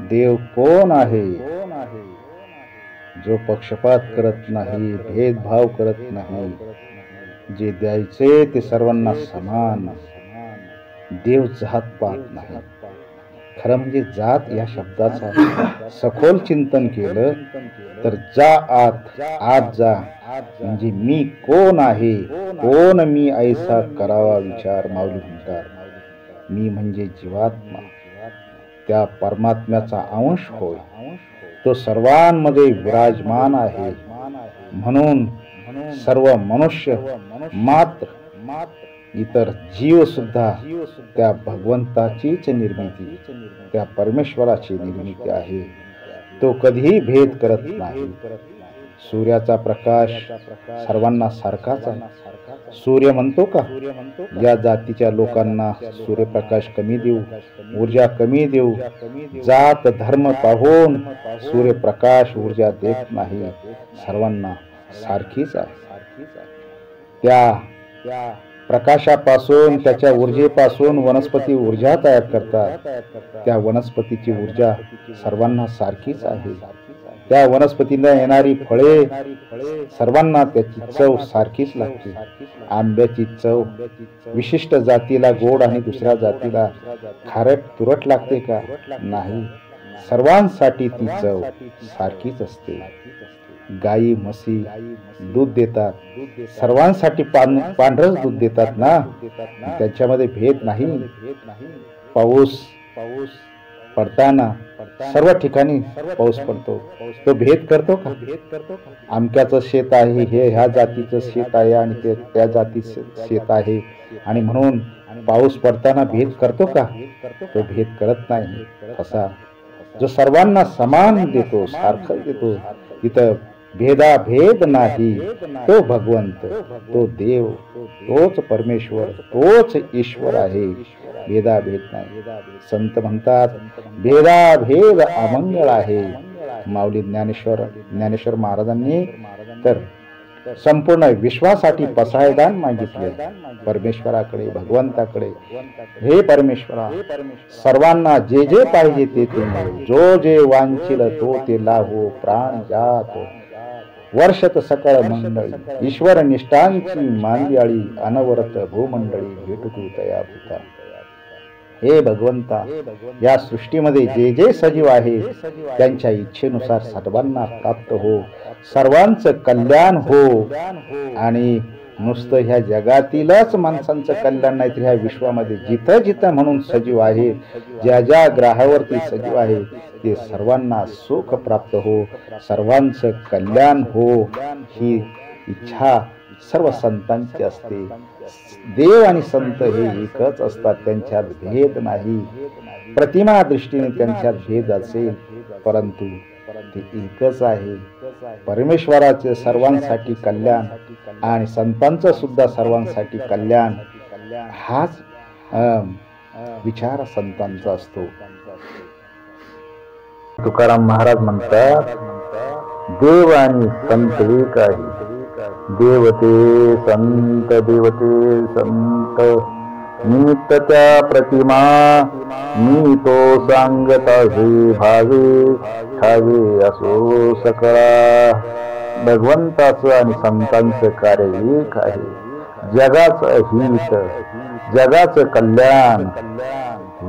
देव कोण आहे? जो पक्षपात करत नाही, भेदभाव करत नाही, जे द्यायचे ते सर्वांना समान. देव जात पाहत नाही. खरं म्हणजे जात या शब्दाचा सखोल चिंतन केलं तर जा आत जा, म्हणजे मी कोण आहे, कोण मी ऐसा करावा विचार. माऊली म्हणतात, मी म्हणजे जीवात्मा, त्या परमात्म्याचा अंश होय. तो सर्वांमध्ये विराजमान आहे. म्हणून सर्व मनुष्य मात्र इतर जीव सुद्धा त्या भगवंताचीच निर्मिती, त्या परमेश्वराची निर्मिती आहे. तो कधीही भेद करत नाही. सूर्याचा प्रकाश सर्वांना सारखाच आहे. सूर्य म्हणतो का या जातीच्या लोकांना सूर्यप्रकाश कमी देऊ, ऊर्जा कमी देऊ? जात धर्म पाहून सूर्यप्रकाश ऊर्जा देत नाही. सर्वांना सारखीच आहे. त्या प्रकाशापासून, त्याच्या ऊर्जेपासून वनस्पती ऊर्जा तयार करतात. त्या वनस्पतीची ऊर्जा सर्वांना सारखीच आहे. त्या वनस्पतीला येणारी फळे सर्वांना त्याची चव सारखीच लागते. आंब्याची चव विशिष्ट जातीला गोड आणि दुसऱ्या जातीला खारट तुरट लागते का? नाही. सर्वांसाठी ती चव सारखीच असते. गाई म्हशी दूध देतात, सर्वांसाठी पांढरच दूध देतात ना, त्याच्यामध्ये भेद नाही. पाऊस पडताना सर्व ठिकाणी पाऊस पडतो, तो भेद करतो का? आमक्याचं शेत आहे, हे ह्या जातीचं शेत आहे आणि ते त्या जातीचं शेत आहे, आणि म्हणून पाऊस पडताना भेद करतो का? तो भेद करत नाही. असा जो सर्वांना समान देतो, सारखं देतो, तिथं भेदाभेद नाही. तो भगवंत, तो देव, तोच परमेश्वर, तोच ईश्वर आहे. भेदाभेद नाही. संत म्हणतात भेदाभेद अमंगळ आहे. माऊली ज्ञानेश्वर महाराजांनी तर संपूर्ण विश्वासाठी पसायदान मागितले परमेश्वराकडे, भगवंताकडे. हे परमेश्वरा, सर्वांना जे जे पाहिजे ते ते मिळो, जो जे वांछिल तो ते लाभो, प्राण जात वर्षत सकळ मंडळी, ईश्वर निष्ठांची मांदियाळी, अनवरत भूमंडळी भेटू तया भूता. हे भगवंता, या सृष्टीमध्ये जे जे सजीव आहेत त्यांच्या इच्छेनुसार सर्वांना प्राप्त हो, सर्वांचं कल्याण हो. आणि नुसतं ह्या जगातीलच माणसांचं कल्याण नाही, तर ह्या विश्वामध्ये जिथं जिथं म्हणून सजीव आहेत, ज्या ज्या ग्रहावरती सजीव आहे, ते सर्वांना सुख प्राप्त हो, सर्वांचं कल्याण हो, ही इच्छा सर्व संतांची असते. देव आणि संत हे एकच असतात, त्यांच्यात भेद नाही. प्रतिमा दृष्टीने त्यांच्यात भेद असेल, परंतु ते एकच आहे. परमेश्वराचे सर्वांसाठी कल्याण आणि संतांचं सुद्धा सर्वांसाठी कल्याण, हाच विचार संतांचा असतो. तुकाराम महाराज म्हणतात, देव आणि संत एक आहे. देवते संत, देवते संत, निमित्त त्या प्रतिमा, मी तो सांगता हे भावे ठावे असो सकळा. भगवंताचं आणि संतांचं कार्य एक आहे. जगाचं हित, जगाचं कल्याण,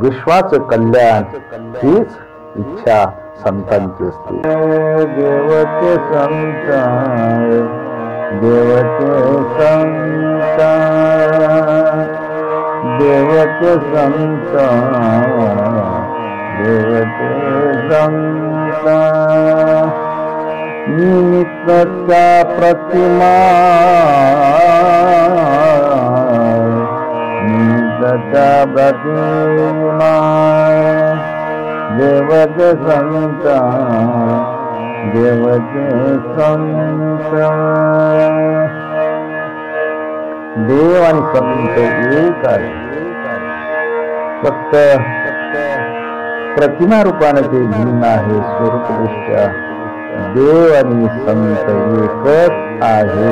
विश्वाचं कल्याण, हीच इच्छा संतांची असते. देवते संत, देवते संत, देवते संत, देवते संत, निमित्त त्या प्रतिमा, निमित्त त्या प्रतिमा, देवते संत, देवते संत. देव आणि संत एक आहे. फक्त प्रतिमा रूपाने ते भिन्न आहे. स्वरूपदृष्ट्या देव आणि संत एकच आहे.